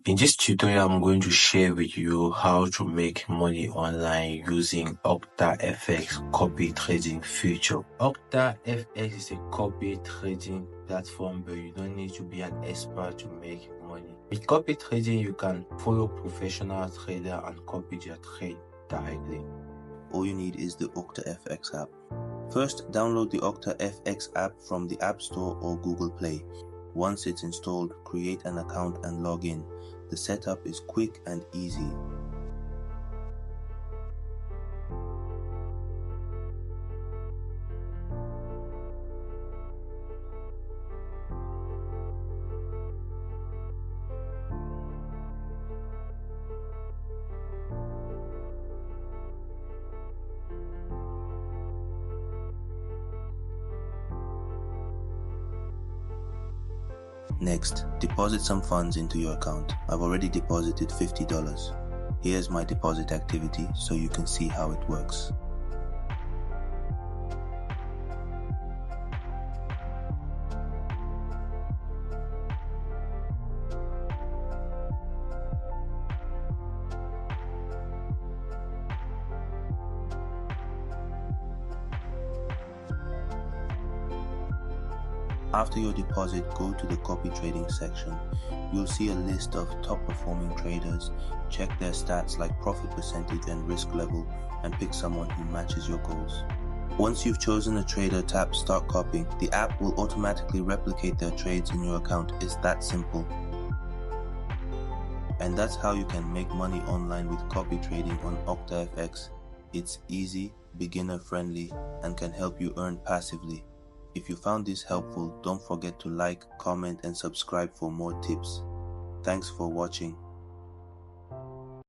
In this tutorial, I'm going to share with you how to make money online using OctaFX copy trading feature. OctaFX is a copy trading platform, but you don't need to be an expert to make money. With copy trading, you can follow professional traders and copy their trade directly. All you need is the OctaFX app. First, download the OctaFX app from the App Store or Google Play. Once it's installed, create an account and log in. The setup is quick and easy. Next, deposit some funds into your account. I've already deposited $50. Here's my deposit activity so you can see how it works. After your deposit, go to the copy trading section. You'll see a list of top performing traders. Check their stats like profit percentage and risk level and pick someone who matches your goals. Once you've chosen a trader, tap Start Copying. The app will automatically replicate their trades in your account. It's that simple. And that's how you can make money online with copy trading on OctaFX. It's easy, beginner friendly, and can help you earn passively. If you found this helpful, don't forget to like, comment, and subscribe for more tips. Thanks for watching.